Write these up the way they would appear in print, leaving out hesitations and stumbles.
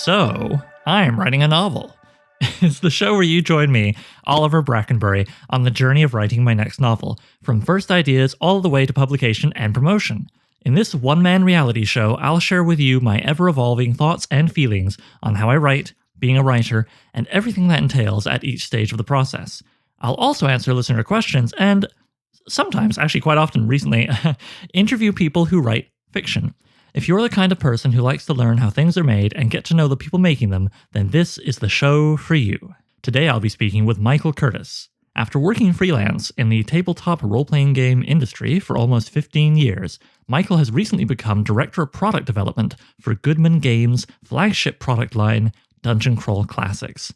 So, I'm writing a novel. It's the show where you join me, Oliver Brackenbury, on the journey of writing my next novel, from first ideas all the way to publication and promotion. In this one-man reality show, I'll share with you my ever-evolving thoughts and feelings on how I write, being a writer, and everything that entails at each stage of the process. I'll also answer listener questions and, sometimes, actually quite often recently, interview people who write fiction. If you're the kind of person who likes to learn how things are made and get to know the people making them, then this is the show for you. Today I'll be speaking with Michael Curtis. After working freelance in the tabletop role-playing game industry for almost 15 years, Michael has recently become Director of Product Development for Goodman Games' flagship product line, Dungeon Crawl Classics.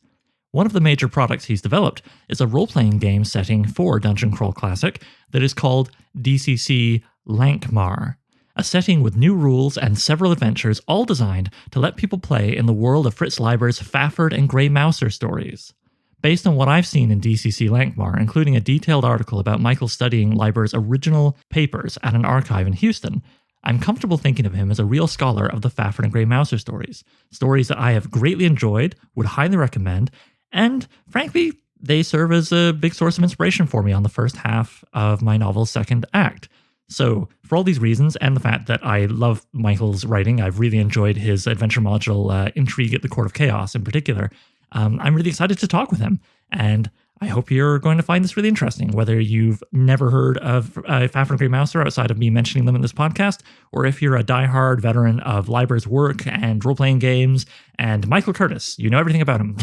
One of the major products he's developed is a role-playing game setting for Dungeon Crawl Classic that is called DCC Lankhmar, a setting with new rules and several adventures all designed to let people play in the world of Fritz Leiber's Fafhrd Grey Mouser stories. Based on what I've seen in DCC Lankhmar, including a detailed article about Michael studying Leiber's original papers at an archive in Houston, I'm comfortable thinking of him as a real scholar of the Fafhrd Grey Mouser stories that I have greatly enjoyed, would highly recommend, and frankly, they serve as a big source of inspiration for me on the first half of my novel's second act. So, for all these reasons, and the fact that I love Michael's writing, I've really enjoyed his adventure module, Intrigue at the Court of Chaos in particular, I'm really excited to talk with him, and I hope you're going to find this really interesting, whether you've never heard of Fafhrd Grey Mouser outside of me mentioning them in this podcast, or if you're a diehard veteran of Leiber's work and role-playing games, and Michael Curtis, you know everything about him.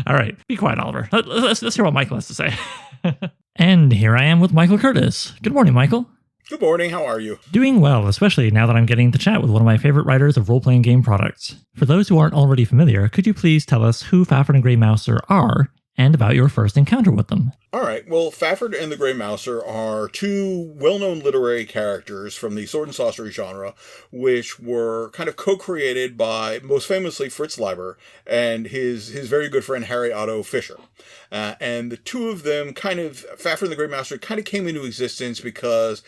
All right, be quiet, Oliver. Let's hear what Michael has to say. And here I am with Michael Curtis. Good morning, Michael. Good morning, how are you? Doing well, especially now that I'm getting to chat with one of my favorite writers of role-playing game products. For those who aren't already familiar, could you please tell us who Fafhrd Grey Mouser are and about your first encounter with them? All right, well, Fafhrd and the Grey Mouser are two well-known literary characters from the sword and sorcery genre, which were kind of co-created by, most famously, Fritz Leiber and his very good friend Harry Otto Fischer. And the two of them Fafhrd and the Grey Mouser kind of came into existence because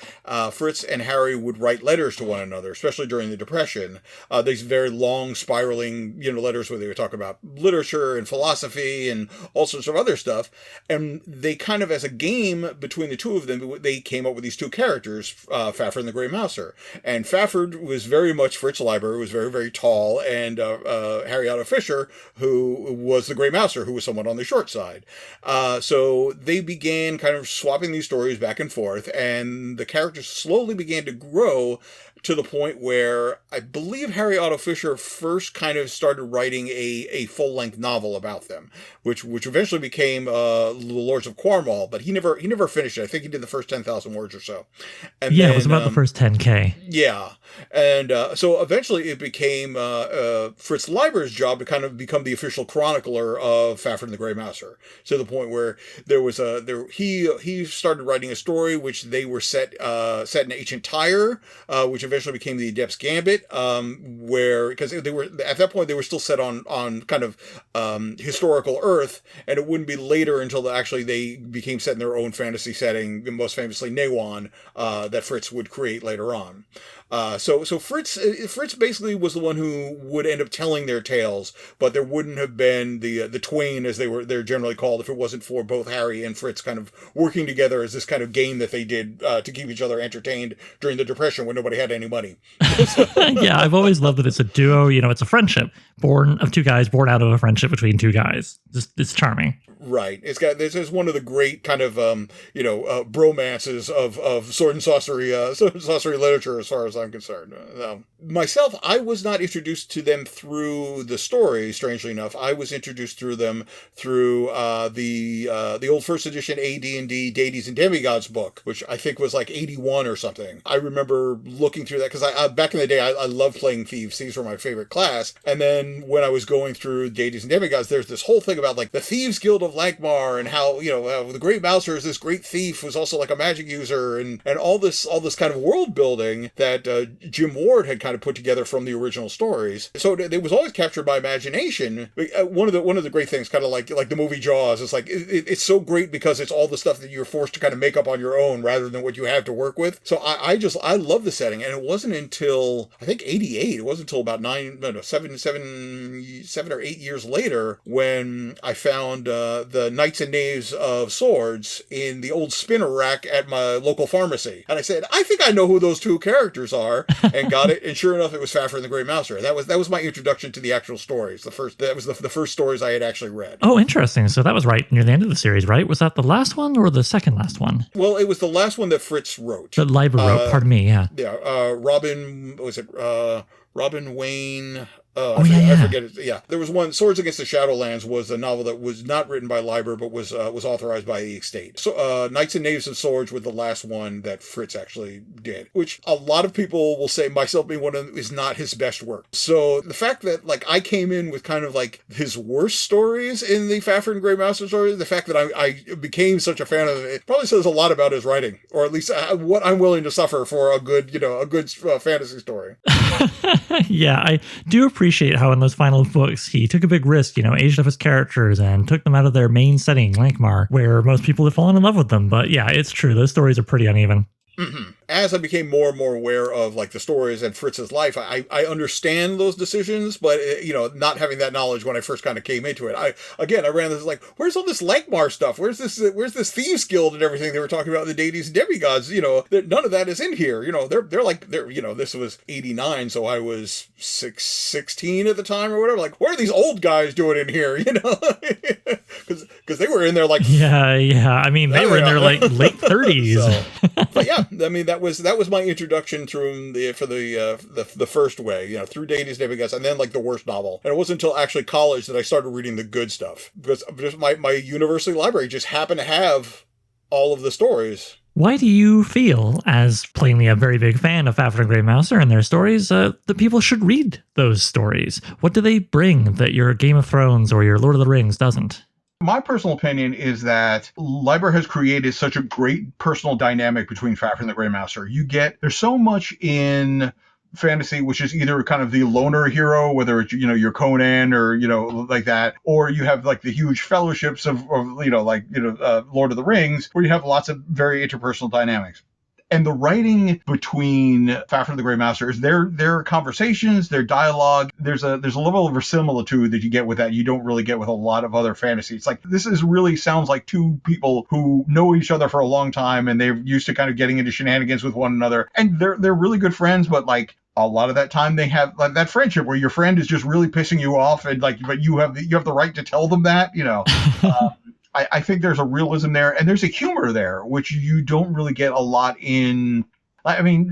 Fritz and Harry would write letters to one another, especially during the Depression. These very long, spiraling, letters where they would talk about literature and philosophy and all sorts of other stuff. And they kind of, as a game between the two of them, they came up with these two characters, Fafhrd and the Grey Mouser. And Fafhrd was very much Fritz Leiber, who was very, very tall, and Harry Otto Fischer, who was the Grey Mouser, who was somewhat on the short side. So they began kind of swapping these stories back and forth, and the characters slowly began to grow to the point where I believe Harry Otto Fischer first kind of started writing a full-length novel about them, which eventually became The Lords of Cornwall, but he never finished it. I think he did the first 10,000 words or so. And yeah, then, it was about the first 10K. Yeah. And so eventually it became Fritz Leiber's job to kind of become the official chronicler of Fafhrd and the Grey Mouser, to the point where he started writing a story which they were set in ancient Tyre, which eventually became the Adept's Gambit, because they were at that point they were still set on kind of historical Earth, and it wouldn't be later until they became set in their own fantasy setting, most famously Newan, that Fritz would create later on. So Fritz basically was the one who would end up telling their tales, but there wouldn't have been the twain, as they're generally called, if it wasn't for both Harry and Fritz kind of working together as this kind of game that they did to keep each other entertained during the Depression when nobody had any money. Yeah, I've always loved that it's a duo. It's a friendship born of two guys, born out of a friendship between two guys. It's charming. Right. This is one of the great kind of bromances of sword and sorcery literature, as far as I'm concerned. Myself, I was not introduced to them through the story. Strangely enough, I was introduced through them through the old first edition AD&D Deities and Demigods book, which I think was like 81 or something. I remember looking through that because I back in the day I loved playing Thieves. Thieves were my favorite class. And then when I was going through Deities and Demigods, there's this whole thing about like the Thieves Guild of Lankhmar and how, the Grey Mouser is this great thief who's also like a magic user and all this kind of world building that Jim Ward had kind of put together from the original stories. So it was always captured by imagination. One of the great things, kind of like the movie Jaws, is like it's so great because it's all the stuff that you're forced to kind of make up on your own rather than what you have to work with. So I love the setting, and it wasn't until I think '88. It wasn't until about 7 or 8 years later when I found the Knights and Knaves of Swords in the old spinner rack at my local pharmacy, and I said, I think I know who those two characters are, and got it. And sure enough, it was Fafhrd and the Grey Mouser. That was my introduction to the actual stories. That was the first stories I had actually read. Oh, interesting. So that was right near the end of the series, right? Was that the last one or the second last one? Well, it was the last one that Fritz wrote. That Leiber wrote, pardon me, yeah. Yeah, Robin Wayne... I forget it. Yeah, there was one. Swords Against the Shadowlands was a novel that was not written by Leiber, but was authorized by the estate. So, Knights and Knaves of Swords was the last one that Fritz actually did, which a lot of people will say, myself being one of them, is not his best work. So the fact that like I came in with kind of like his worst stories in the Fafhrd and Grey Mouser story, the fact that I became such a fan of it probably says a lot about his writing, or at least what I'm willing to suffer for a good fantasy story. Yeah, I do appreciate how in those final books he took a big risk, aged up his characters and took them out of their main setting, Lankhmar, where most people have fallen in love with them. But yeah, it's true. Those stories are pretty uneven. Mm-hmm. As I became more and more aware of like the stories and Fritz's life, I understand those decisions, but not having that knowledge when I first kind of came into it, I ran this like, where's all this Lankhmar stuff? Where's this Thieves Guild and everything they were talking about in the deities and demigods? None of that is in here. They're this was '89, so I was 16 at the time or whatever. Like, what are these old guys doing in here? Because they were in there like yeah. I mean, they were in their like late 30s. So, but yeah, I mean that was my introduction through the first way, through deities, demigods, and then like the worst novel. And it wasn't until actually college that I started reading the good stuff, because just my university library just happened to have all of the stories. Why do you feel, as plainly a very big fan of Fafhrd and Grey Mouser and their stories, that people should read those stories? What do they bring that your Game of Thrones or your Lord of the Rings doesn't? My personal opinion is that Leiber has created such a great personal dynamic between Fafhrd and the Grey Mouser. There's so much in fantasy, which is either kind of the loner hero, whether it's, your Conan or, like that, or you have like the huge fellowships of Lord of the Rings, where you have lots of very interpersonal dynamics. And the writing between Fafhrd and the Grey Mouser is their conversations, their dialogue. There's a level of verisimilitude that you get with that you don't really get with a lot of other fantasy. It's like this really sounds like two people who know each other for a long time, and they're used to kind of getting into shenanigans with one another, and they're really good friends. But like a lot of that time, they have like that friendship where your friend is just really pissing you off, and like, but you have the right to tell them that, I think there's a realism there, and there's a humor there, which you don't really get a lot in. I mean,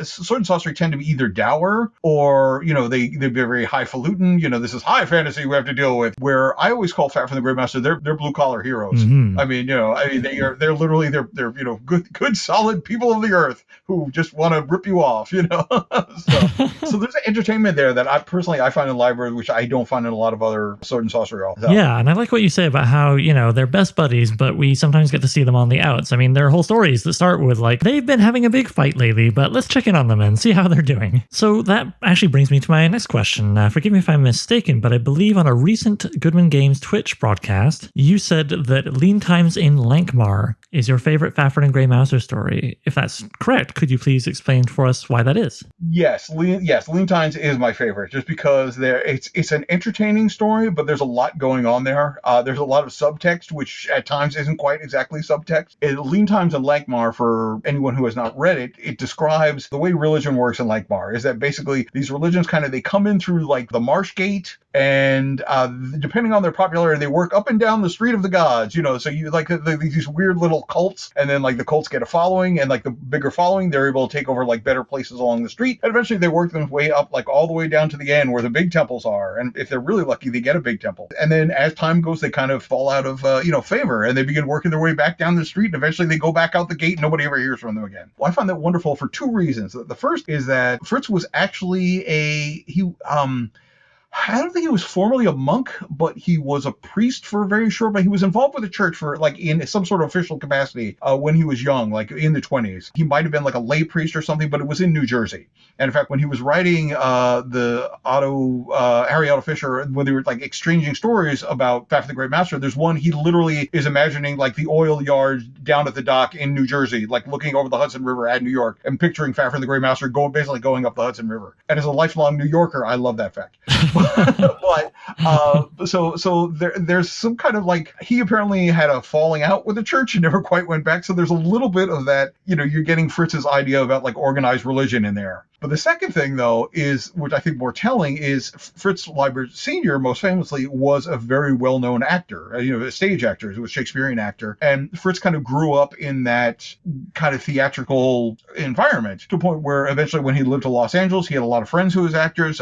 sword and sorcery tend to be either dour or, they're very highfalutin. This is high fantasy we have to deal with. Where I always call Fafhrd and the Grey Mouser, they're blue collar heroes. Mm-hmm. I mean, they're literally good solid people of the earth who just want to rip you off. So there's an entertainment there that I find in Leiber, which I don't find in a lot of other sword and sorcery authors. Yeah, and I like what you say about how they're best buddies, but we sometimes get to see them on the outs. I mean, there are whole stories that start with like they've been having a big fight lately, but let's check in on them and see how they're doing. So that actually brings me to my next question. Forgive me if I'm mistaken, but I believe on a recent Goodman Games Twitch broadcast, you said that Lean Times in Lankhmar is your favorite Fafhrd and Grey Mouser story. If that's correct, could you please explain for us why that is? Yes, Lean Times is my favorite, just because it's an entertaining story, but there's a lot going on there. There's a lot of subtext, which at times isn't quite exactly subtext. Lean Times in Lankhmar, for anyone who has not read it, it describes the way religion works in Lankhmar. Is that basically these religions they come in through like the marsh gate, and depending on their popularity, they work up and down the street of the gods. So you like these weird little cults, and then like the cults get a following, and like the bigger following, they're able to take over like better places along the street, and eventually they work their way up like all the way down to the end where the big temples are. And if they're really lucky, they get a big temple. And then as time goes, they kind of fall out of favor, and they begin working their way back down the street, and eventually they go back out the gate, and nobody ever hears from them again. Well, I find that wonderful for two reasons. The first is that Fritz was actually I don't think he was formally a monk, but he was a priest for very short. But he was involved with the church for like in some sort of official capacity when he was young, like in the 20s. He might have been like a lay priest or something, but it was in New Jersey. And in fact, when he was writing Harry Otto Fisher, when they were like exchanging stories about Fafhrd the Grey Mouser, there's one he literally is imagining like the oil yards down at the dock in New Jersey, like looking over the Hudson River at New York and picturing Fafhrd the Grey Mouser basically going up the Hudson River. And as a lifelong New Yorker, I love that fact. But so there's some kind of like he apparently had a falling out with the church and never quite went back. So there's a little bit of that, you're getting Fritz's idea about like organized religion in there. But the second thing, though, is, which I think more telling, is Fritz Leiber Sr., most famously, was a very well-known actor, a stage actor, he was a Shakespearean actor. And Fritz kind of grew up in that kind of theatrical environment to a point where eventually when he lived to Los Angeles, he had a lot of friends who was actors.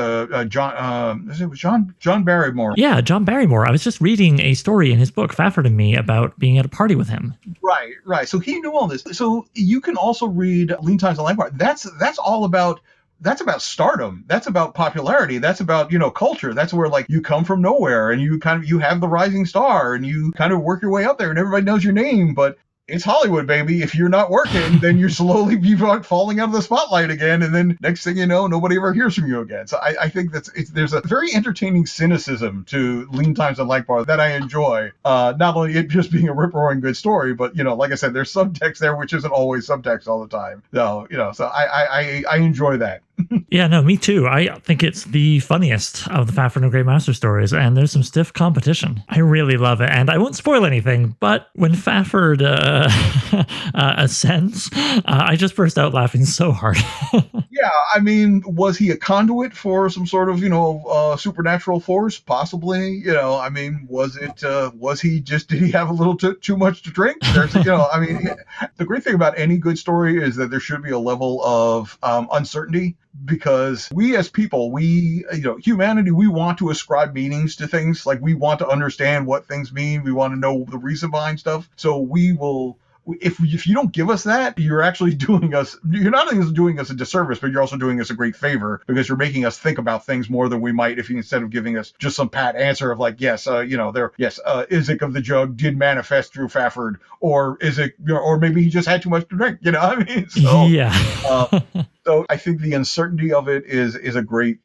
John Barrymore. Yeah, John Barrymore. I was just reading a story in his book, Fafhrd and Me, about being at a party with him. Right. So he knew all this. So you can also read Lean Times on Lankhmar. That's all about. That's about stardom. That's about popularity. That's about, culture. That's where like you come from nowhere and you have the rising star and you kind of work your way up there and everybody knows your name. But it's Hollywood, baby. If you're not working, then you're slowly falling out of the spotlight again. And then next thing you know, nobody ever hears from you again. So I think there's a very entertaining cynicism to Lean Times on Lankhmar that I enjoy. Not only it just being a rip-roaring good story, but, like I said, there's subtext there, which isn't always subtext all the time. So, so I enjoy that. Yeah, no, me too. I think it's the funniest of the Fafhrd and Grey Mouser stories, and there's some stiff competition. I really love it, and I won't spoil anything, but when Fafhrd ascends, I just burst out laughing so hard. Yeah, I mean, was he a conduit for some sort of, supernatural force? Possibly. I mean, did he have a little too much to drink? The great thing about any good story is that there should be a level of uncertainty. Because we as people, humanity, we want to ascribe meanings to things. Like we want to understand what things mean. We want to know the reason behind stuff. So we will, if you don't give us that, you're not only doing us a disservice, but you're also doing us a great favor because you're making us think about things more than we might if you, instead of giving us just some pat answer of like, yes, Isaac of the Jug did manifest through Fafhrd, or Isaac, or maybe he just had too much to drink, So, yeah. So I think the uncertainty of it is a great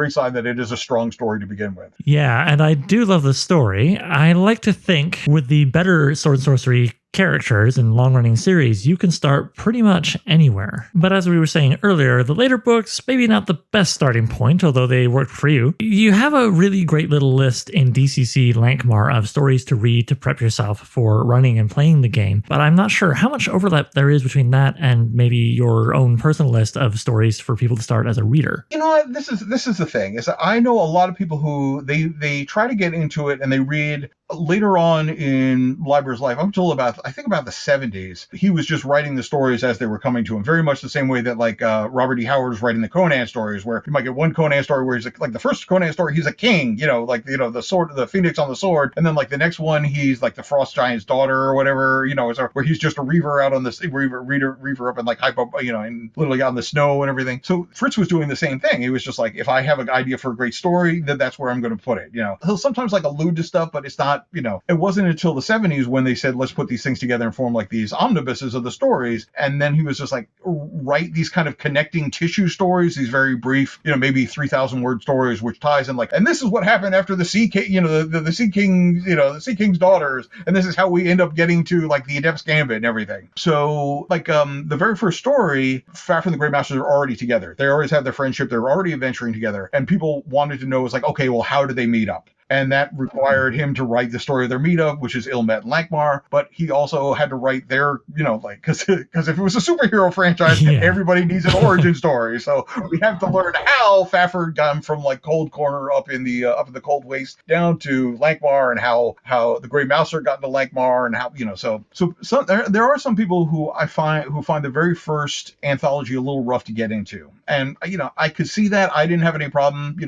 sign that it is a strong story to begin with. Yeah, and I do love the story. I like to think with the better sword and sorcery characters in long-running series, you can start pretty much anywhere. But as we were saying earlier, the later books, maybe not the best starting point, although they worked for you. You have a really great little list in DCC Lankhmar of stories to read to prep yourself for running and playing the game, but I'm not sure how much overlap there is between that and maybe your own personal list of stories for people to start as a reader. You know what? This is the thing, is that I know a lot of people who they try to get into it and they read later on in Leiber's life, up until about the 70s, he was just writing the stories as they were coming to him, very much the same way that like Robert E. Howard was writing the Conan stories, where you might get one Conan story where he's like the first Conan story, he's a king, the sword, the phoenix on the sword, and then like the next one, he's like the frost giant's daughter or whatever, where he's just a reaver out on the reaver up in like and literally out in the snow and everything. So Fritz was doing the same thing. He was just like, if I have an idea for a great story, then that's where I'm going to put it. He'll sometimes like allude to stuff, but it's not. It wasn't until the 70s when they said, let's put these things together and form like these omnibuses of the stories. And then he was just like, write these kind of connecting tissue stories, these very brief, maybe 3,000 word stories, which ties in like, and this is what happened after the Sea King, the Sea King, the Sea King's daughters. And this is how we end up getting to like the Adept's Gambit and everything. So like the very first story, Fafhrd and the Grey Mouser are already together. They always have their friendship. They're already adventuring together. And people wanted to know, was like, okay, well, how did they meet up? And that required him to write the story of their meetup, which is Ilmet and Lankhmar. But he also had to write their, because if it was a superhero franchise, everybody needs an origin story. So we have to learn how Fafhrd got him from like Cold Corner up in the Cold Waste down to Lankhmar, and how the Grey Mouser got into Lankhmar, and how so there are some people who find the very first anthology a little rough to get into, and I could see that. I didn't have any problem.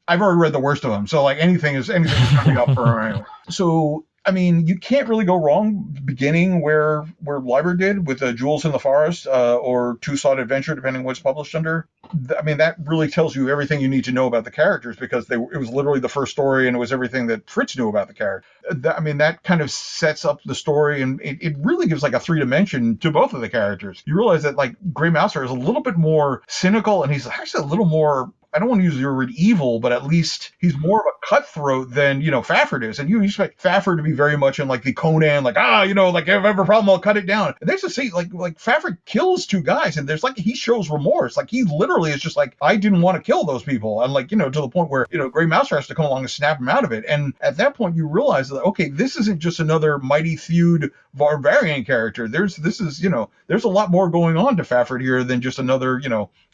I've already read the worst of them, so like anything is going to be up for anyway. So you can't really go wrong beginning where Leiber did with Jewels in the Forest or Two-Sought Adventure, depending on what's published under. I mean, that really tells you everything you need to know about the characters, because it was literally the first story, and it was everything that Fritz knew about the character. I mean, that kind of sets up the story, and it really gives like a 3 dimension to both of the characters. You realize that like Grey Mouser is a little bit more cynical, and he's actually a little more, I don't want to use the word evil, but at least he's more of a cutthroat than, Fafhrd is. And you expect Fafhrd to be very much in like the Conan, like, like if I have a problem, I'll cut it down. And there's a scene like Fafhrd kills 2 guys, and there's like, he shows remorse. Like he literally is just like, I didn't want to kill those people. And like, to the point where, Grey Mouser has to come along and snap him out of it. And at that point you realize that, okay, this isn't just another mighty thewed barbarian character. There's a lot more going on to Fafhrd here than just another,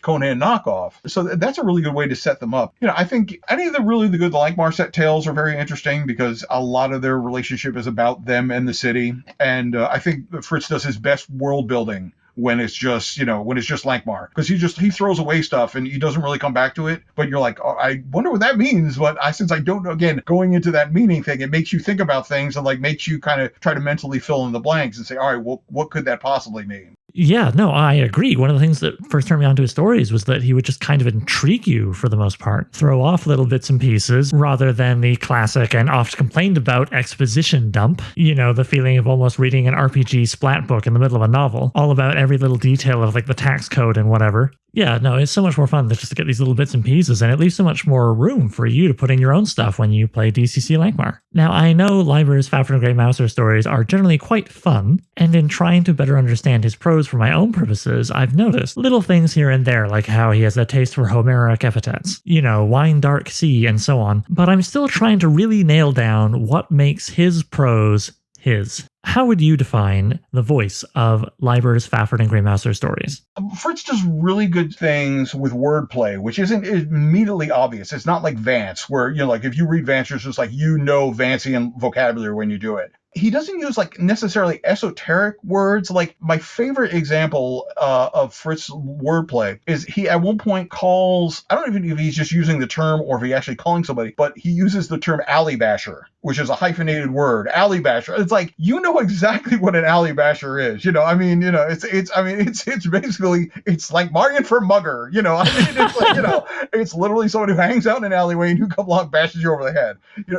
Conan knockoff. So that's a really good way to set them up. I think any of the Lankhmar set tales are very interesting, because a lot of their relationship is about them and the city. And I think Fritz does his best world building when it's just Lankhmar, because he throws away stuff and he doesn't really come back to it, but you're like, oh, I wonder what that means. But since I don't know, again, going into that meaning thing, it makes you think about things and like makes you kind of try to mentally fill in the blanks and say, all right, well, what could that possibly mean? Yeah, no, I agree. One of the things that first turned me on to his stories was that he would just kind of intrigue you for the most part, throw off little bits and pieces rather than the classic and oft complained about exposition dump. The feeling of almost reading an RPG splat book in the middle of a novel, all about every little detail of like the tax code and whatever. Yeah, no, it's so much more fun just to get these little bits and pieces, and it leaves so much more room for you to put in your own stuff when you play DCC Lankhmar. Now, I know Leiber's Fafhrd Grey Mouser stories are generally quite fun, and in trying to better understand his prose for my own purposes, I've noticed little things here and there, like how he has a taste for Homeric epithets, wine dark sea and so on, but I'm still trying to really nail down what makes his prose his. How would you define the voice of Leiber's Fafhrd and Grey Mouser stories? Fritz does really good things with wordplay, which isn't immediately obvious. It's not like Vance, where, like if you read Vance, it's just like, Vancian vocabulary when you do it. He doesn't use like necessarily esoteric words. Like my favorite example of Fritz wordplay is he at one point calls, I don't even know if he's just using the term or if he's actually calling somebody, but he uses the term alley basher, which is a hyphenated word. Alley basher. It's like, exactly what an alley basher is. It's basically, it's like Marion for mugger. It's like, it's literally somebody who hangs out in an alleyway and who comes along bashes you over the head.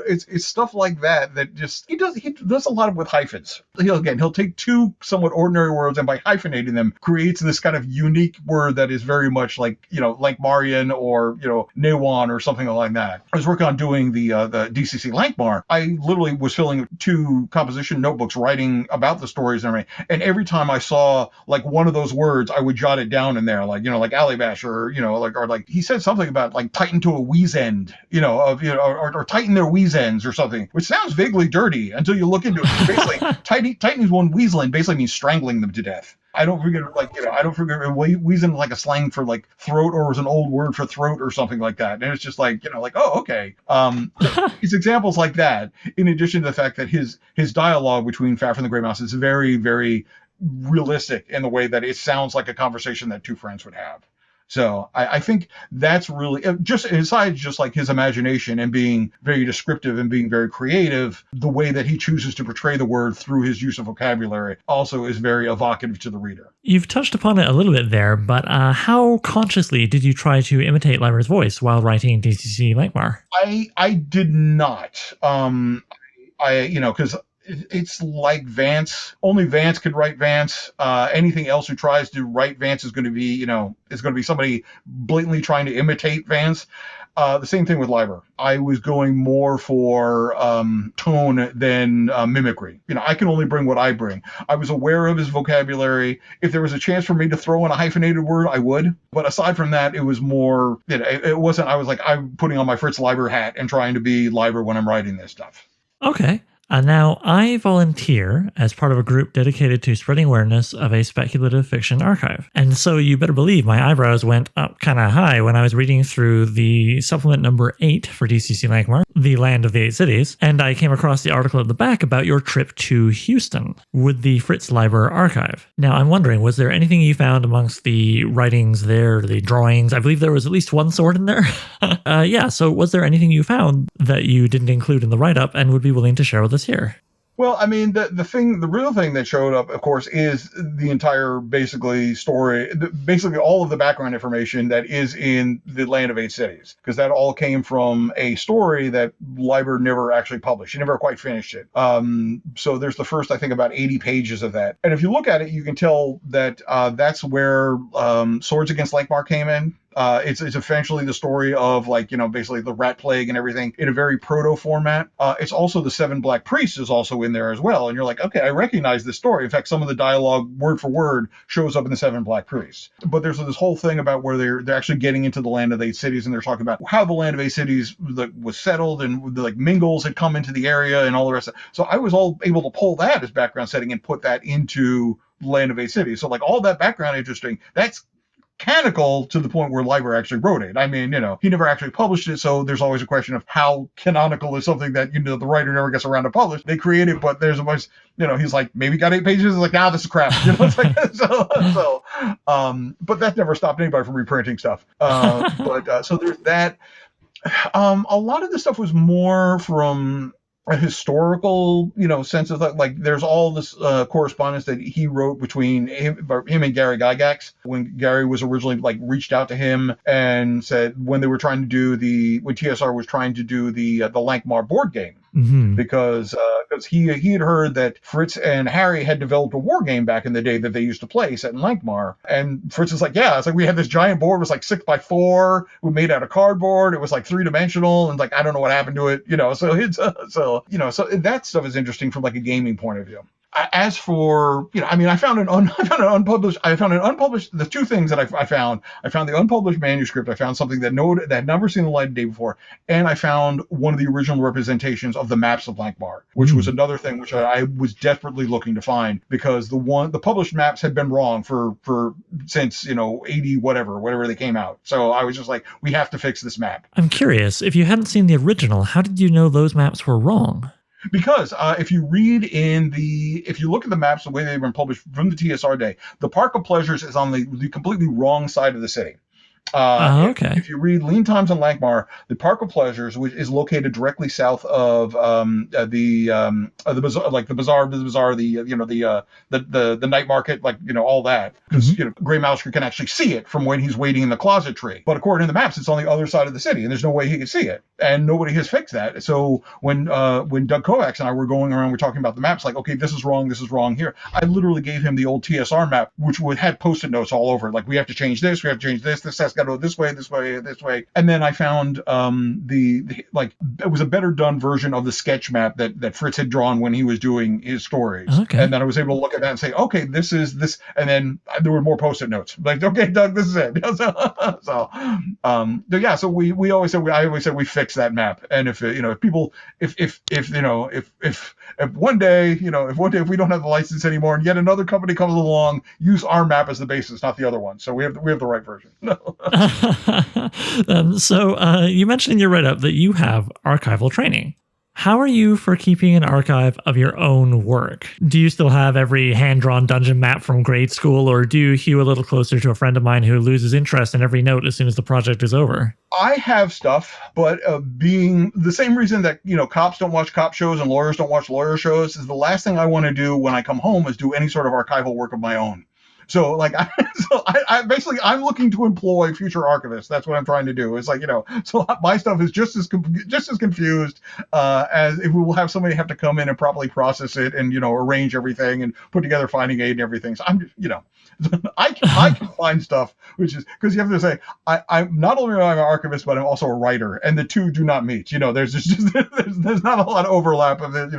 It's stuff like that just he does a lot of with hyphens. He'll take 2 somewhat ordinary words and by hyphenating them creates this kind of unique word that is very much like Marion or Newan or something like that. I was working on doing the DCC Lankhmar. I literally was filling 2 composition notebooks writing about the stories and everything. And every time I saw like one of those words, I would jot it down in there, like like alley bash or like he said something about like tighten to a wheeze end, or tighten their wheeze ends or something, which sounds vaguely dirty until you look into it. Basically, tightening one wheeze end basically means strangling them to death. I don't forget wheezing like a slang for like throat, or was an old word for throat or something like that. And it's just like, oh, okay. It's examples like that, in addition to the fact that his dialogue between Fafhrd and the Grey Mouse is very, very realistic in the way that it sounds like a conversation that 2 friends would have. So I think that's really, just besides just like his imagination and being very descriptive and being very creative, the way that he chooses to portray the word through his use of vocabulary also is very evocative to the reader. You've touched upon it a little bit there, but how consciously did you try to imitate Leiber's voice while writing DCC Lankhmar? I did not. Because it's like Vance. Only Vance could write Vance. Anything else who tries to write Vance is going to be, somebody blatantly trying to imitate Vance. The same thing with Leiber. I was going more for tone than mimicry. I can only bring what I bring. I was aware of his vocabulary. If there was a chance for me to throw in a hyphenated word, I would. But aside from that, it was more, it wasn't, I was like, I'm putting on my Fritz Leiber hat and trying to be Leiber when I'm writing this stuff. Okay. Now, I volunteer as part of a group dedicated to spreading awareness of a speculative fiction archive. And so you better believe my eyebrows went up kind of high when I was reading through the supplement number 8 for DCC Lankhmar, The Land of the 8 Cities, and I came across the article at the back about your trip to Houston with the Fritz Leiber archive. Now, I'm wondering, was there anything you found amongst the writings there, the drawings? I believe there was at least one sword in there. So was there anything you found that you didn't include in the write-up and would be willing to share with us here? Well, I mean, the real thing that showed up, of course, is the entire basically story, basically all of the background information that is in the Land of Eight Cities, because that all came from a story that Leiber never actually published. He never quite finished it. So there's the first, I think, about 80 pages of that. And if you look at it, you can tell that that's where Swords Against Lankhmar came in. It's essentially the story of, like, basically the rat plague and everything in a very proto format. It's also the Seven Black Priests is also in there as well. And you're like, okay, I recognize this story. In fact, some of the dialogue word for word shows up in the Seven Black Priests. But there's this whole thing about where they're actually getting into the Land of Eight Cities, and they're talking about how the Land of Eight Cities was settled, and like Mingles had come into the area and all the rest of it. So I was all able to pull that as background setting and put that into Land of Eight Cities. So like all that background interesting, that's canonical to the point where Leiber actually wrote it. I mean, he never actually published it, so there's always a question of how canonical is something that, the writer never gets around to publish. They create it, but there's a bunch, he's like, maybe got 8 pages. It's like, nah, this is crap. It's like, but that never stopped anybody from reprinting stuff. So there's that. A lot of the stuff was more from a historical, sense of that. Like, there's all this correspondence that he wrote between him and Gary Gygax, when Gary was originally reached out to him and said when TSR was trying to do the Lankhmar board game. Mm-hmm. Because he had heard that Fritz and Harry had developed a war game back in the day that they used to play set in Lankhmar. And Fritz is like, yeah, it's like we had this giant board, it was like 6x4, we made out of cardboard, it was like 3-dimensional, and I don't know what happened to it, so it's so that stuff is interesting from a gaming point of view. As for, I found an unpublished, the two things that I found the unpublished manuscript. I found something that had never seen the light of day before. And I found one of the original representations of the maps of Lankhmar, which was another thing which I was desperately looking to find, because the published maps had been wrong since, 80, whatever they came out. So I was just like, we have to fix this map. I'm curious, if you hadn't seen the original, how did you know those maps were wrong? Because if you look at the maps the way they've been published from the TSR day, the Park of Pleasures is on the completely wrong side of the city. Okay. If you read Lean Times in Lankhmar, the Park of Pleasures, which is located directly south of the bazaar, the night market, all that, because Grey Mouser can actually see it from when he's waiting in the closet tree. But according to the maps, it's on the other side of the city, and there's no way he can see it, and nobody has fixed that. So when Doug Kovacs and I were going around, we're talking about the maps, like, okay, this is wrong here. I literally gave him the old TSR map, which had Post-it notes all over it, like, we have to change this, this has got to go this way. And then I found it was a better done version of the sketch map that Fritz had drawn when he was doing his stories. Okay. And then I was able to look at that and say, okay, this is this. And then there were more Post-it notes. Like, okay, Doug, this is it. So we always said, I always said we fix that map. And if one day, if we don't have the license anymore and yet another company comes along, use our map as the basis, not the other one. So we have the right version. So you mentioned in your write-up that you have archival training. How are you for keeping an archive of your own work? Do you still have every hand-drawn dungeon map from grade school, or do you hew a little closer to a friend of mine who loses interest in every note as soon as the project is over? I have stuff, but being the same reason that, cops don't watch cop shows and lawyers don't watch lawyer shows, is the last thing I want to do when I come home is do any sort of archival work of my own. So I'm looking to employ future archivists. That's what I'm trying to do. It's like, so my stuff is just as confused as if we will have somebody have to come in and properly process it and, arrange everything and put together finding aid and everything. So I'm just, I can find stuff, which is because you have to say, I'm not only am I an archivist, but I'm also a writer, and the two do not meet. There's there's not a lot of overlap of it.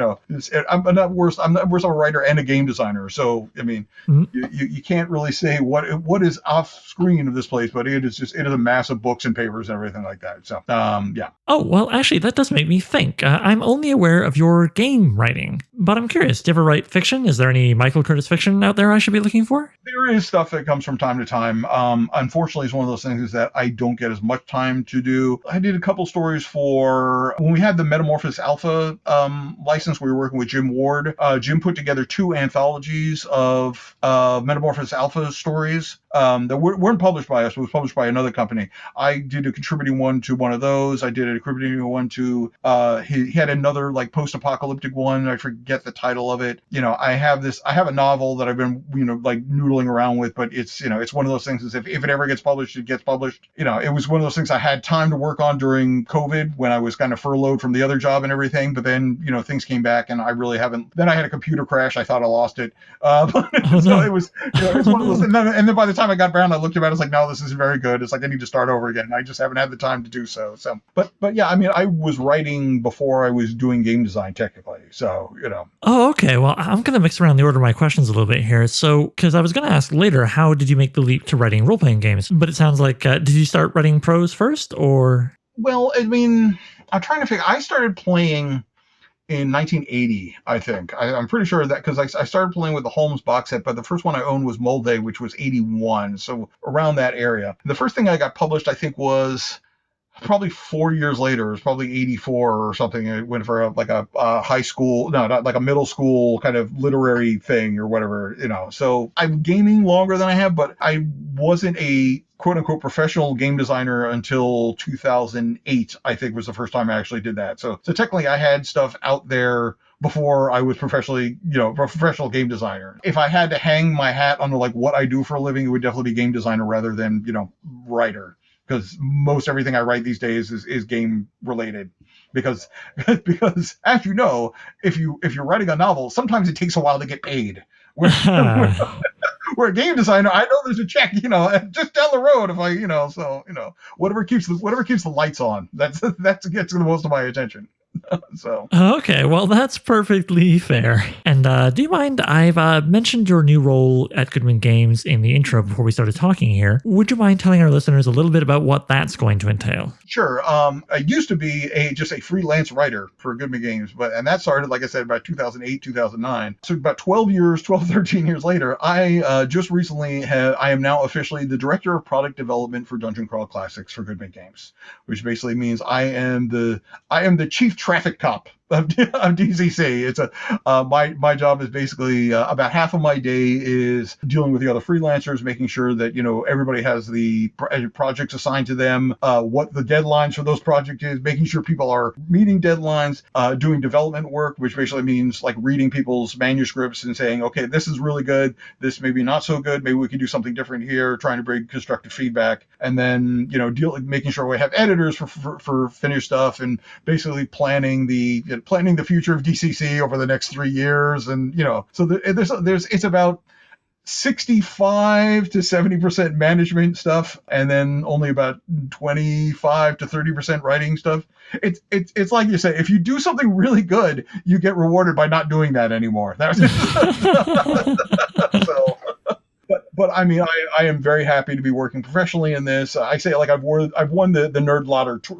I'm not worse. I'm not worse of a writer and a game designer. So I mean, you can't really say what is off screen of this place, but it is a mass of books and papers and everything like that. So yeah. Oh, well, actually, that does make me think. I'm only aware of your game writing, but I'm curious. Do you ever write fiction? Is there any Michael Curtis fiction out there I should be looking for? There is stuff that comes from time to time. Unfortunately, it's one of those things is that I don't get as much time to do. I did a couple stories for when we had the Metamorphosis Alpha license. We were working with Jim Ward. Jim put together 2 anthologies of Metamorphosis Amorphous Alpha stories that weren't published by us, but was published by another company. I did a contributing one to one of those. I did a contributing one to he had another like post-apocalyptic one. I forget the title of it. I have a novel that I've been like noodling around with, but it's it's one of those things is if it ever gets published, it gets published. It was one of those things I had time to work on during COVID when I was kind of furloughed from the other job and everything, but then things came back and I really haven't. Then I had a computer crash. I thought I lost it. Oh, So no. it was it's one of those, and then by the time I got around, I looked at it, I was like, no, this isn't very good. It's like I need to start over again. I just haven't had the time to do so. But yeah, I mean, I was writing before I was doing game design technically. So Oh, okay. Well, I'm going to mix around the order of my questions a little bit here. So, because I was going to ask later, how did you make the leap to writing role-playing games? But it sounds like, did you start writing prose first, or? Well, I mean, I'm trying to figure. I started playing in 1980, I think. I'm pretty sure that because I started playing with the Holmes box set, but the first one I owned was Molde, which was 81, so around that area. The first thing I got published, I think, was probably 4 years later. It was probably 84 or something. It went for a high school, no, not like a middle school kind of literary thing or whatever, So I'm gaming longer than I have, but I wasn't a quote unquote professional game designer until 2008, I think was the first time I actually did that. So technically I had stuff out there before I was professionally, a professional game designer. If I had to hang my hat on like what I do for a living, it would definitely be game designer rather than, writer. Because most everything I write these days is game related. Because as you know, if you're writing a novel, sometimes it takes a while to get paid. Where a game designer, I know there's a check, just down the road if I, whatever keeps the lights on, that gets the most of my attention. So Okay, well, that's perfectly fair. And do you mind? I've mentioned your new role at Goodman Games in the intro before we started talking here. Would you mind telling our listeners a little bit about what that's going to entail? Sure. I used to be just a freelance writer for Goodman Games, and that started, like I said, about 2008, 2009. So about 13 years later, I just recently I am now officially the director of product development for Dungeon Crawl Classics for Goodman Games, which basically means I am the chief traffic cop of DCC. It's my job is basically about half of my day is dealing with the other freelancers, making sure that everybody has the projects assigned to them, what the deadlines for those projects is, making sure people are meeting deadlines, doing development work, which basically means like reading people's manuscripts and saying, okay, this is really good, this maybe not so good, maybe we can do something different here, trying to bring constructive feedback, and then making sure we have editors for finished stuff, and basically planning the future of DCC over the next 3 years, and so it's about 65 to 70% management stuff, and then only about 25 to 30% writing stuff. It's like you say, if you do something really good, you get rewarded by not doing that anymore. So. But I mean, I am very happy to be working professionally in this. I say like I've won the nerd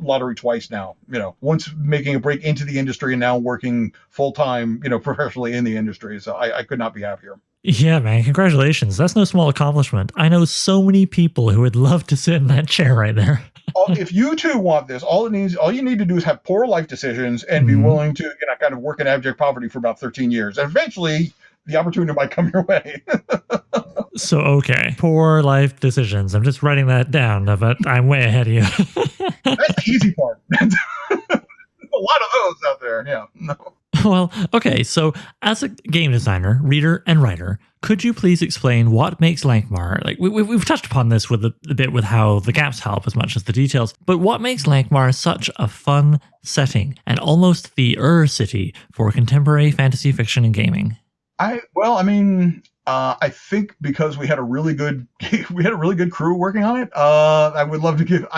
lottery twice now. Once making a break into the industry and now working full time, professionally in the industry. So I could not be happier. Yeah, man, congratulations. That's no small accomplishment. I know so many people who would love to sit in that chair right there. If you too want this, all you need to do is have poor life decisions and be willing to kind of work in abject poverty for about 13 years. And eventually the opportunity might come your way. So, okay. Poor life decisions. I'm just writing that down, but I'm way ahead of you. That's the easy part. A lot of those out there. Yeah. No. Well, okay. So, as a game designer, reader, and writer, could you please explain what makes Lankhmar? Like we've touched upon this with a bit with how the gaps help as much as the details, but what makes Lankhmar such a fun setting and almost the city for contemporary fantasy fiction and gaming? I think because we had a really good crew working on it. I love to give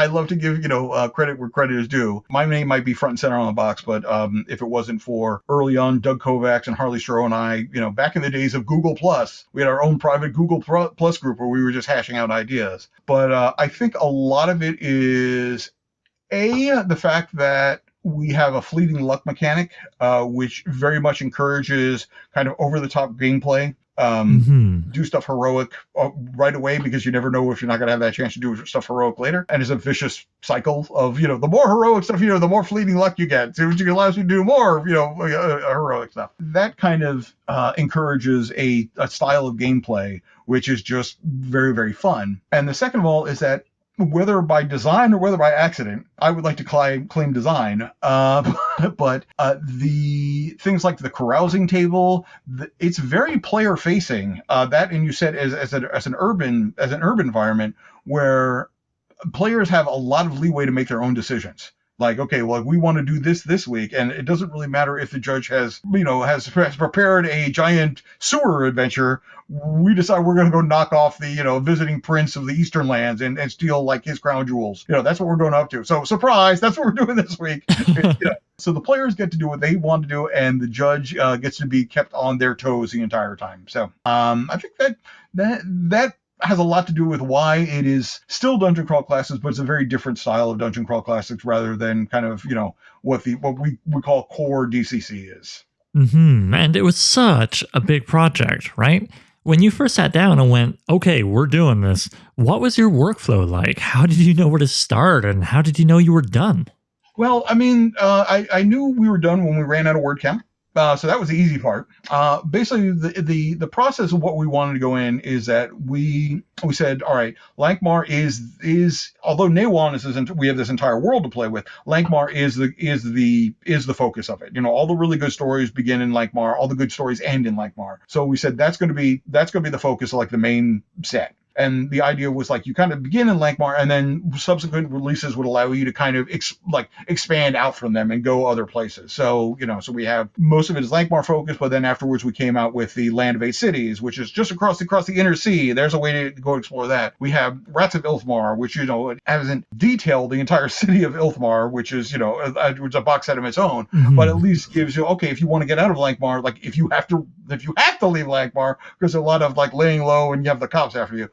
credit where credit is due. My name might be front and center on the box, but if it wasn't for early on Doug Kovacs and Harley Stroh and I, back in the days of Google Plus, we had our own private Google Plus group where we were just hashing out ideas. But I think a lot of it is the fact that we have a fleeting luck mechanic, which very much encourages kind of over-the-top gameplay. do stuff heroic right away because you never know if you're not going to have that chance to do stuff heroic later. And it's a vicious cycle of, the more heroic stuff, the more fleeting luck you get, which allows you to do more, heroic stuff. That kind of encourages a style of gameplay, which is just very, very fun. And the second of all is that whether by design or whether by accident, I would like to claim design, but the things like the carousing table, it's very player facing. That, and you said as an urban environment where players have a lot of leeway to make their own decisions. Like, okay, well, we want to do this week, and it doesn't really matter if the judge has prepared a giant sewer adventure. We decide we're going to go knock off the visiting prince of the Eastern lands and steal like his crown jewels. That's what we're going up to. So surprise, that's what we're doing this week. So the players get to do what they want to do, and the judge gets to be kept on their toes the entire time. So I think that has a lot to do with why it is still Dungeon Crawl Classics, but it's a very different style of Dungeon Crawl Classics rather than kind of, what we call core DCC is. And it was such a big project, right? When you first sat down and went, okay, we're doing this, what was your workflow like? How did you know where to start, and how did you know you were done? Well, I mean, I knew we were done when we ran out of word count. So that was the easy part. Basically, the process of what we wanted to go in is that we said, all right, Lankhmar is although Newan we have this entire world to play with. Lankhmar is the focus of it. All the really good stories begin in Lankhmar. All the good stories end in Lankhmar. So we said that's going to be the focus of like the main set. And the idea was like you kind of begin in Lankhmar, and then subsequent releases would allow you to kind of expand out from them and go other places. So so we have most of it is Lankhmar focused, but then afterwards we came out with the Land of Eight Cities, which is just across the inner sea. There's a way to go explore that. We have Rats of Ilfmar, which it hasn't detailed the entire city of Ilfmar, which is it's a box set of its own, but at least gives you if you want to get out of Lankhmar, like if you have to leave Lankhmar because a lot of like laying low and you have the cops after you.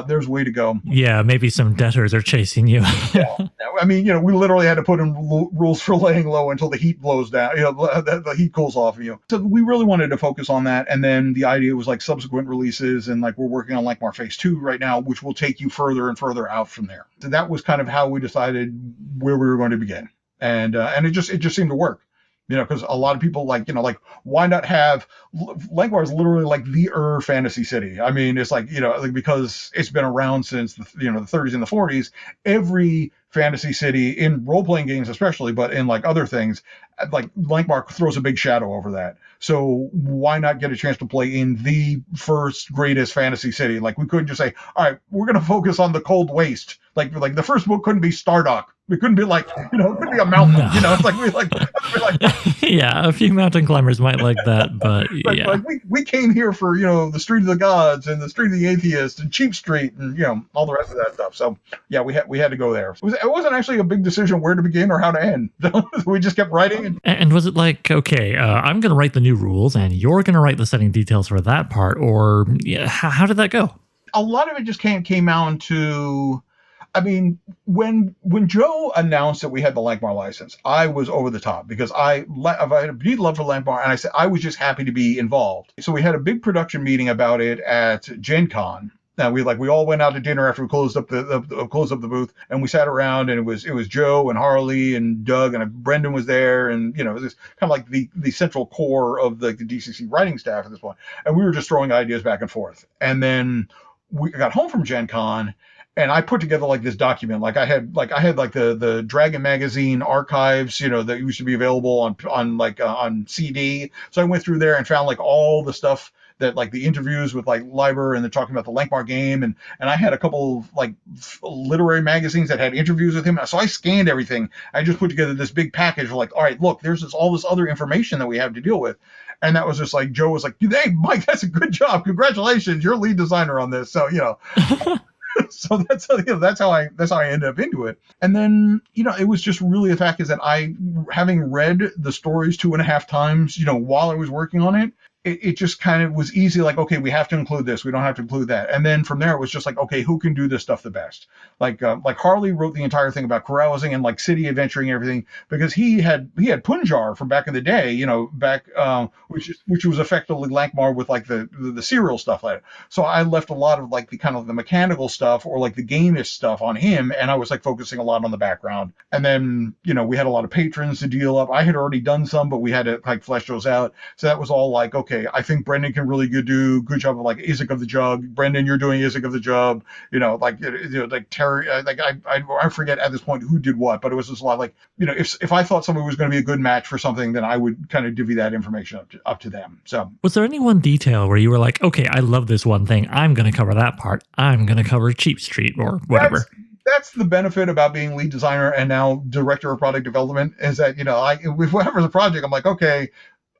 There's a way to go. Yeah, maybe some debtors are chasing you. Yeah. I mean, we literally had to put in rules for laying low until the heat blows down, the heat cools off of you. So we really wanted to focus on that. And then the idea was like subsequent releases, and like we're working on Lankhmar Phase 2 right now, which will take you further and further out from there. So that was kind of how we decided where we were going to begin. And it just seemed to work. Because a lot of people why not have Lankhmar is literally like the fantasy city. I mean, it's like, because it's been around since the 30s and the 40s, every fantasy city in role-playing games, especially, but in like other things, like Lankhmar throws a big shadow over that. So why not get a chance to play in the first greatest fantasy city? Like we couldn't just say, all right, we're going to focus on the Cold Waste. Like the first book couldn't be Stardock. It couldn't be it couldn't be a mountain. No. It's like yeah, a few mountain climbers might like that, but yeah. Like we came here for the Street of the Gods and the Street of the Atheists and Cheap Street and all the rest of that stuff. So yeah, we had to go there. It wasn't actually a big decision where to begin or how to end. We just kept writing. And was it like, okay, I'm going to write the new rules and you're going to write the setting details for that part, or how did that go? A lot of it just came down to. I mean, when Joe announced that we had the Lankhmar license, I was over the top because I had a deep love for Lankhmar, and I said I was just happy to be involved. So we had a big production meeting about it at Gen Con. Now we all went out to dinner after we closed up the booth, and we sat around, and it was Joe and Harley and Doug and Brendan was there, and it was kind of like the central core of the DCC writing staff at this point, and we were just throwing ideas back and forth. And then we got home from Gen Con. And I put together like this document, like I had the Dragon magazine archives, that used to be available on CD. So I went through there and found like all the stuff that like the interviews with like Leiber, and they're talking about the Lankhmar game, and I had a couple of like literary magazines that had interviews with him. So I scanned everything. I just put together this big package of like, all right, look, there's all this other information that we have to deal with. And that was just like, Joe was like, hey, Mike, that's a good job. Congratulations, you're lead designer on this. So So that's how I ended up into it. And then it was just really the fact is that I, having read the stories 2.5 times while I was working on it, it just kind of was easy, like, okay, we have to include this, we don't have to include that. And then from there, it was just like, okay, who can do this stuff the best? Like Harley wrote the entire thing about carousing and like city adventuring and everything, because he had Punjar from back in the day, which was effectively Lankhmar with like the serial stuff like that. So I left a lot of like the kind of the mechanical stuff or like the game-ish stuff on him, and I was like focusing a lot on the background. And then, we had a lot of patrons to deal up. I had already done some, but we had to like flesh those out. So that was all like, okay, I think Brendan can really do good job of like Isaac of the Jug. Brendan, you're doing Isaac of the Jug. Like Terry. Like I forget at this point who did what, but it was just a lot like, if I thought somebody was going to be a good match for something, then I would kind of divvy that information up to them. So was there any one detail where you were like, okay, I love this one thing, I'm going to cover that part, I'm going to cover Cheap Street or whatever? That's the benefit about being lead designer and now director of product development, is that, with whatever the project, I'm like, okay,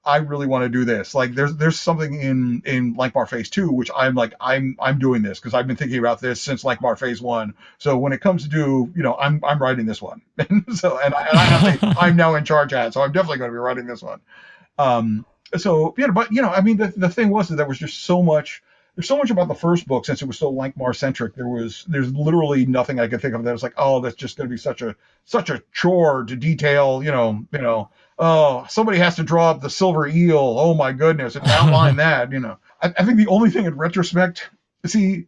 I really want to do this. Like there's something in Lankhmar Phase 2, which I'm like, I'm doing this because I've been thinking about this since Lankhmar Phase 1. So when it comes to do, I'm writing this one. And I have to, I'm now in charge at, so I'm definitely going to be writing this one. But I mean, the thing was that there was just so much. There's so much about the first book, since it was so Lankhmar centric. There's literally nothing I could think of that was like, oh, that's just going to be such a chore to detail. Oh, somebody has to draw up the silver eel. Oh my goodness, and outline that. I think the only thing in retrospect, see,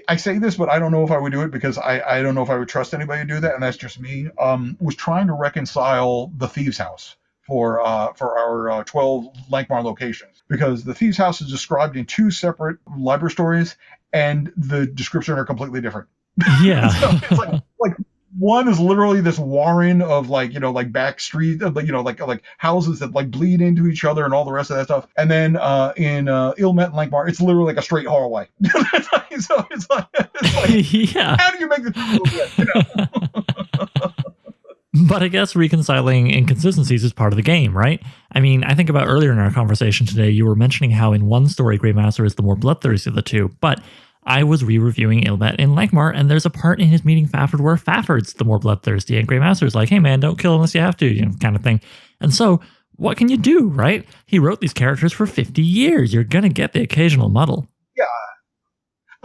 I say this, but I don't know if I would do it because I don't know if I would trust anybody to do that, and that's just me. Was trying to reconcile the Thieves' House for our 12 Lankhmar locations, because the Thieves' House is described in 2 separate Leiber stories, and the descriptions are completely different. Yeah. So it's like one is literally this warren of like back street, like houses that like bleed into each other and all the rest of that stuff. And then in Ilmet and Lankhmar, it's literally like a straight hallway. So it's like yeah. How do you make this? But I guess reconciling inconsistencies is part of the game, right? I mean, I think about earlier in our conversation today, you were mentioning how in one story, Grey Mouser is the more bloodthirsty of the two, but I was re-reviewing Ilmet in Lankhmar, and there's a part in his meeting Fafhrd where Fafhrd's the more bloodthirsty, and Grey Mouser's like, hey man, don't kill unless you have to, kind of thing. And so, what can you do, right? He wrote these characters for 50 years. You're gonna get the occasional muddle. Yeah.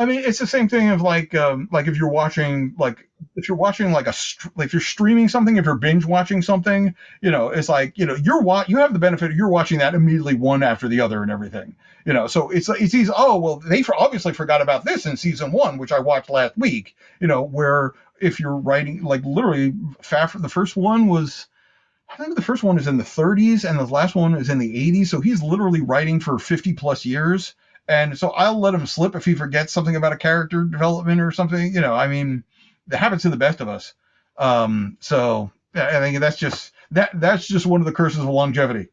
I mean, it's the same thing of like if you're watching if you're streaming something, if you're binge watching something, it's like, you have the benefit of you're watching that immediately one after the other and everything, so it's easy. Oh, well, they obviously forgot about this in season 1, which I watched last week, where if you're writing, like literally Fafhrd, the first one was, I think the first one is in the 30s and the last one is in the 80s. So he's literally writing for 50 plus years. And so I'll let him slip if he forgets something about a character development or something. I mean, that happens to the best of us. So I think that's just one of the curses of longevity.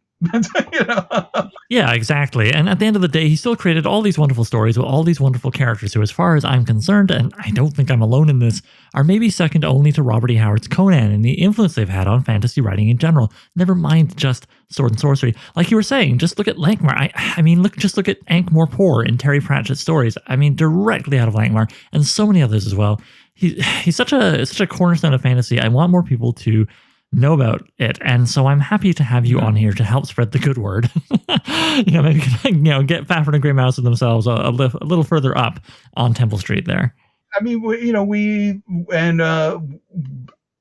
Yeah, exactly. And at the end of the day, he still created all these wonderful stories with all these wonderful characters who, as far as I'm concerned, and I don't think I'm alone in this, are maybe second only to Robert E. Howard's Conan and the influence they've had on fantasy writing in general. Never mind just sword and sorcery. Like you were saying, just look at Lankhmar. I mean, look at Ankh-Morpork in Terry Pratchett's stories. I mean, directly out of Lankhmar, and so many others as well. He's such a cornerstone of fantasy. I want more people to know about it, and so I'm happy to have you on here to help spread the good word. Maybe get Fafhrd and Grey Mouser themselves a little further up on Temple Street there. I mean,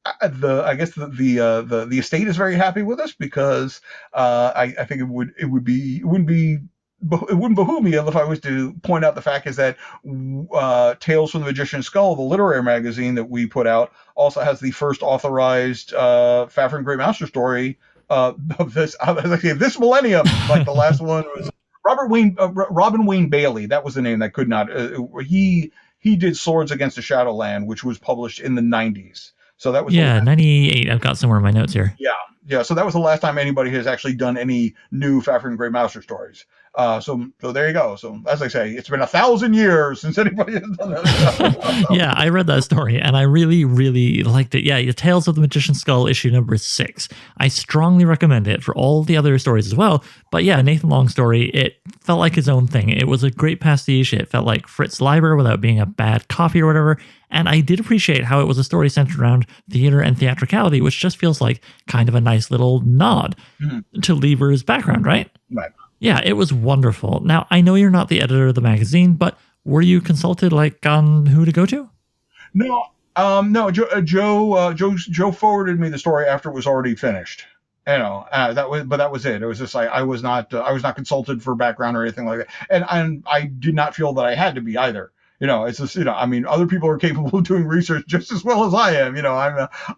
I guess the estate is very happy with us because I think it wouldn't behoove me if I was to point out the fact is that Tales from the Magician's Skull, the literary magazine that we put out, also has the first authorized Fafhrd Grey Mouser story of this millennium. Like the last one was Robin Wayne Bailey. That was the name that could not. He did Swords Against the Shadowland, which was published in the 90s. So that was 98. I've got somewhere in my notes here. Yeah. So that was the last time anybody has actually done any new Fafhrd Grey Mouser stories. So there you go. So as I say, it's been 1,000 years since anybody has done that. Yeah, I read that story and I really, really liked it. Yeah, Tales of the Magician's Skull issue number 6. I strongly recommend it for all the other stories as well. But yeah, Nathan Long's story, it felt like his own thing. It was a great pastiche. It felt like Fritz Leiber without being a bad copy or whatever. And I did appreciate how it was a story centered around theater and theatricality, which just feels like kind of a nice little nod to Leiber's background, right? Right. Yeah, it was wonderful. Now, I know you're not the editor of the magazine, but were you consulted like on who to go to? No, no. Joe forwarded me the story after it was already finished. That was it. It was just like I was not consulted for background or anything like that, and I did not feel that I had to be either. It's just I mean, other people are capable of doing research just as well as I am.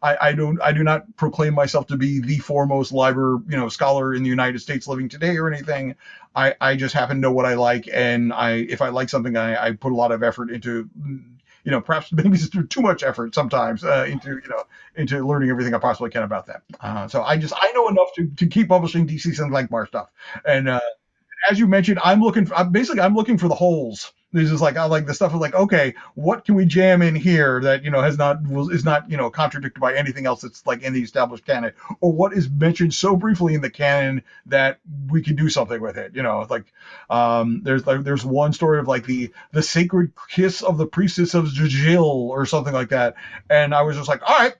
I do not proclaim myself to be the foremost Leiber scholar in the United States living today or anything. I just happen to know what I like, and if I like something, I put a lot of effort into perhaps maybe too much effort sometimes into learning everything I possibly can about that. So I know enough to keep publishing DC and Lankhmar stuff. And as you mentioned, I'm looking for the holes. This is like I like the stuff of like, okay, what can we jam in here that is not contradicted by anything else that's like in the established canon, or what is mentioned so briefly in the canon that we can do something with it. There's one story of like the sacred kiss of the priestess of Jajil or something like that, and I was just like, all right,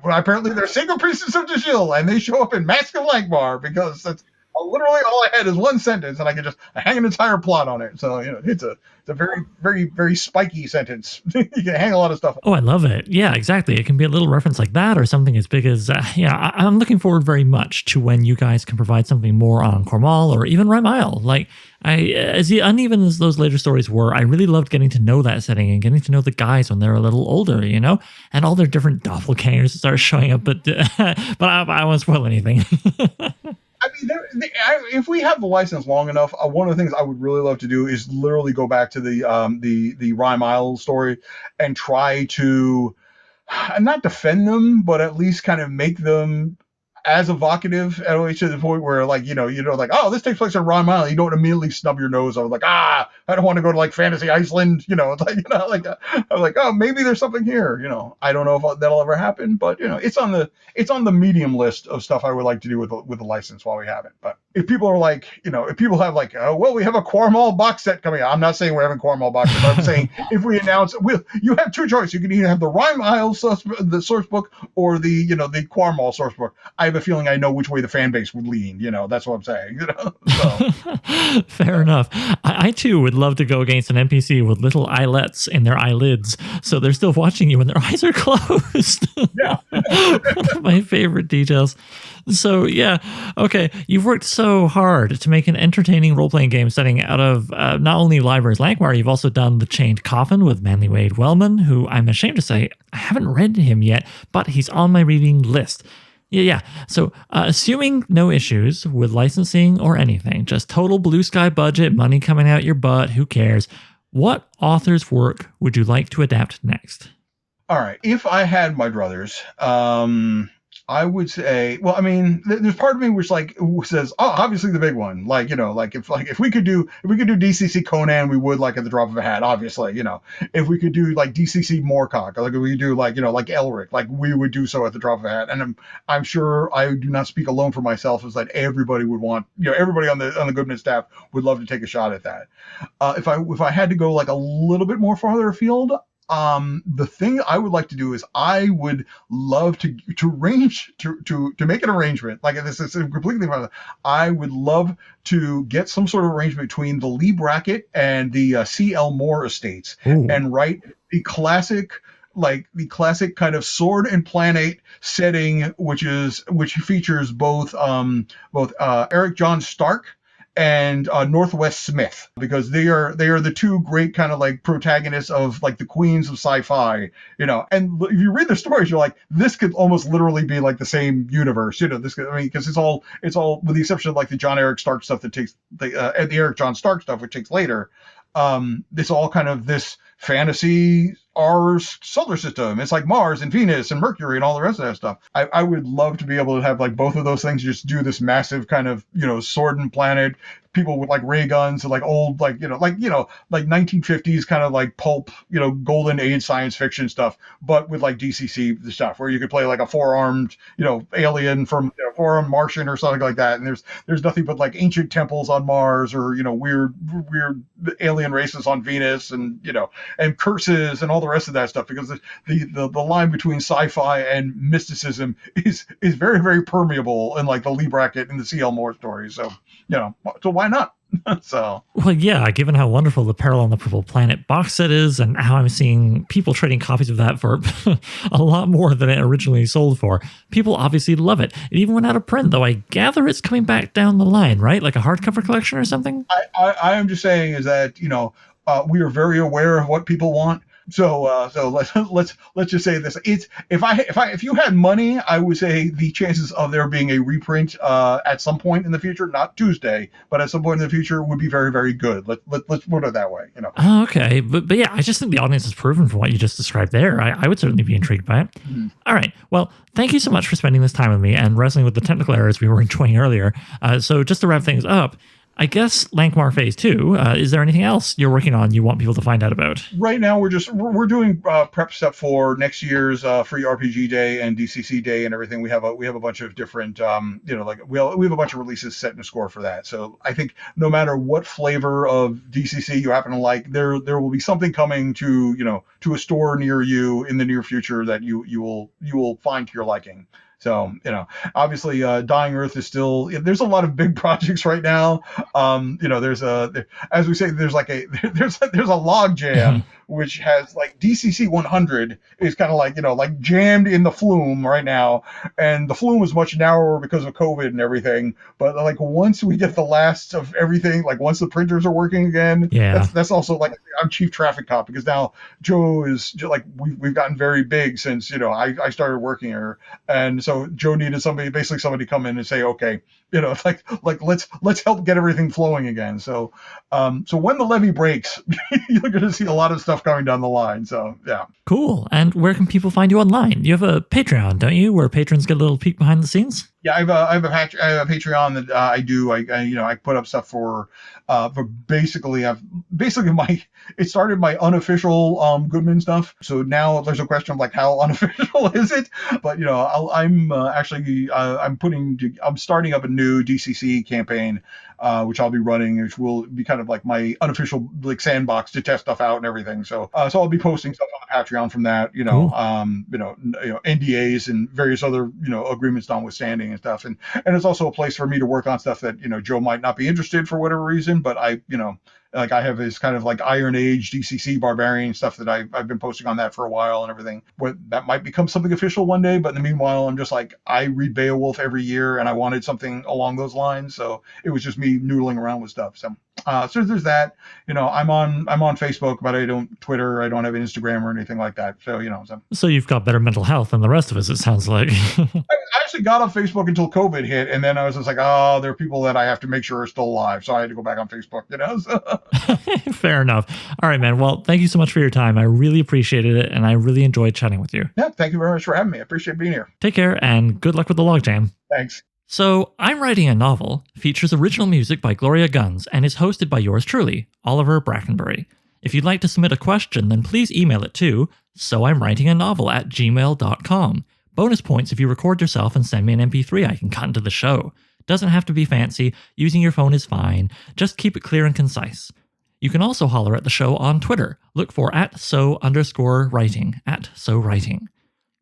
apparently they're sacred priestess of Jajil, and they show up in Mask of Lankhmar because that's literally all I had is one sentence, and I could just hang an entire plot on it. So it's a very, very, very spiky sentence. You can hang a lot of stuff. Oh, I love it. Yeah, exactly. It can be a little reference like that or something as big as, I'm looking forward very much to when you guys can provide something more on Cornwall or even Rymile. Like, as uneven as those later stories were, I really loved getting to know that setting and getting to know the guys when they're a little older, and all their different doppelgangers start showing up. But I won't spoil anything. I mean, if we have the license long enough, one of the things I would really love to do is literally go back to the Rymile story and try to not defend them, but at least kind of make them as evocative at least to the point where like like, oh, this takes place in Ron Mile, you don't immediately snub your nose. I was like, I don't want to go to like Fantasy Iceland. It's like I'm like, oh, maybe there's something here. I don't know if that'll ever happen, but it's on the medium list of stuff I would like to do with the license while we have it. But if people are like, if people have like, oh, well, we have a Cornwall box set coming out. I'm not saying we're having Cornwall box set, but I'm saying if we announce, you have two choices. You can either have the Rymile the source book or the Cornwall source book. I have a feeling I know which way the fan base would lean. That's what I'm saying. So. Fair enough. I too would love to go against an NPC with little eyelets in their eyelids, so they're still watching you when their eyes are closed. Yeah. One of my favorite details. So yeah, okay. You've worked so hard to make an entertaining role-playing game setting out of not only Leiber's Lankhmar, you've also done The Chained Coffin with Manly Wade Wellman, who I'm ashamed to say I haven't read him yet, but he's on my reading list. Yeah. So, assuming no issues with licensing or anything, just total blue sky budget, money coming out your butt, who cares? What author's work would you like to adapt next? All right. If I had my druthers, I would say, well, I mean, there's part of me which says, oh, obviously the big one, if we could do DCC Conan, we would like at the drop of a hat, obviously, if we could do like DCC Moorcock, like if we could do like Elric, like we would do so at the drop of a hat. And I'm sure I do not speak alone for myself, is that everybody would want, everybody on the Goodman staff would love to take a shot at that. If I had to go like a little bit more farther afield, the thing I would like to do is I would love to make an arrangement. Like this is completely fine. I would love to get some sort of arrangement between the Lee Brackett and the C.L. Moore estates. Ooh. And write the classic kind of sword and planet setting, which features both Eric John Stark and Northwest Smith, because they are the two great kind of like protagonists of like the queens of sci-fi, and if you read the stories, you're like, this could almost literally be like the same universe, because it's all with the exception of like the John Eric Stark stuff that takes the Eric John Stark stuff, which takes later. It's all kind of this fantasy our solar system. It's like Mars and Venus and Mercury and all the rest of that stuff. I would love to be able to have like both of those things, just do this massive kind of, sword and planet, people with like ray guns and like old, like 1950s kind of like pulp, golden age science fiction stuff, but with like DCC stuff where you could play like a four-armed, alien from four-armed Martian or something like that. And there's nothing but like ancient temples on Mars or, weird alien races on Venus and, and curses and all the rest of that stuff, because the line between sci-fi and mysticism is very, very permeable in like the Lee Brackett and the C.L. Moore stories. So So why not? So Well, yeah, given how wonderful the Peril on the Purple Planet box set is, and how I'm seeing people trading copies of that for a lot more than it originally sold for, people obviously love it. It even went out of print, though I gather it's coming back down the line, right? Like a hardcover collection or something? I am just saying is that we are very aware of what people want. So let's just say this. It's if you had money, I would say the chances of there being a reprint at some point in the future, not Tuesday, but at some point in the future, would be very, very good. Let's put it that way. Oh, okay. But yeah, I just think the audience has proven from what you just described there. I would certainly be intrigued by it. Mhm. All right. Well, thank you so much for spending this time with me and wrestling with the technical errors we were enjoying earlier. So just to wrap things up, I guess Lankhmar Phase 2, is there anything else you're working on you want people to find out about? Right now, we're doing prep stuff for next year's free RPG day and DCC day and everything. We have a bunch of different we have a bunch of releases set in a score for that. So I think no matter what flavor of DCC you happen to like, there will be something coming to a store near you in the near future that you will find to your liking. So, obviously, Dying Earth is still, there's a lot of big projects right now. As we say, there's a log jam, which has like DCC 100 is kind of like jammed in the flume right now. And the flume is much narrower because of COVID and everything. But like once we get the last of everything, like once the printers are working again, Yeah. that's also like I'm chief traffic cop because now Joe is like, we've gotten very big since, I started working here. And so Joe needed somebody to come in and say, okay, let's help get everything flowing again. So when the levee breaks, you're going to see a lot of stuff coming down the line. So yeah. Cool. And where can people find you online? You have a Patreon, don't you, where patrons get a little peek behind the scenes? Yeah, I have a Patreon that I do. I put up stuff for basically it started my unofficial Goodman stuff. So now there's a question of like how unofficial is it? But I'm starting up a new DCC campaign, which I'll be running, which will be kind of like my unofficial like sandbox to test stuff out and everything. So I'll be posting stuff on the Patreon from that. Cool. NDAs and various other agreements notwithstanding and stuff. And it's also a place for me to work on stuff that Joe might not be interested for whatever reason, but I have this kind of like Iron Age DCC barbarian stuff that I've been posting on that for a while and everything. But that might become something official one day. But in the meanwhile, I'm just like, I read Beowulf every year and I wanted something along those lines. So it was just me noodling around with stuff. So there's that. I'm on Facebook, but I don't Twitter. I don't have an Instagram or anything like that. So So you've got better mental health than the rest of us, it sounds like. I actually got on Facebook until COVID hit, and then I was just like, oh, there are people that I have to make sure are still alive, so I had to go back on Facebook. So. Fair enough. All right, man. Well, thank you so much for your time. I really appreciated it, and I really enjoyed chatting with you. Yeah, thank you very much for having me. I appreciate being here. Take care, and good luck with the logjam. Thanks. So, I'm Writing a Novel features original music by Gloria Guns and is hosted by yours truly, Oliver Brackenbury. If you'd like to submit a question, then please email it to soimwritinganovel@gmail.com. Bonus points if you record yourself and send me an MP3 I can cut into the show. Doesn't have to be fancy, using your phone is fine, just keep it clear and concise. You can also holler at the show on Twitter. Look for @so_writing, @so_writing.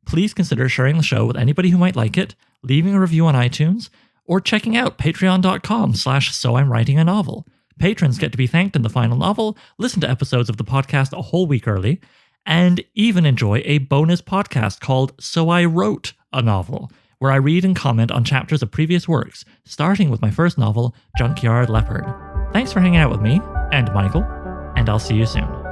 Please consider sharing the show with anybody who might like it, leaving a review on iTunes, or checking out patreon.com/soimwritinganovel. Patrons get to be thanked in the final novel, listen to episodes of the podcast a whole week early, and even enjoy a bonus podcast called So I Wrote a Novel, where I read and comment on chapters of previous works, starting with my first novel, Junkyard Leopard. Thanks for hanging out with me, and Michael, and I'll see you soon.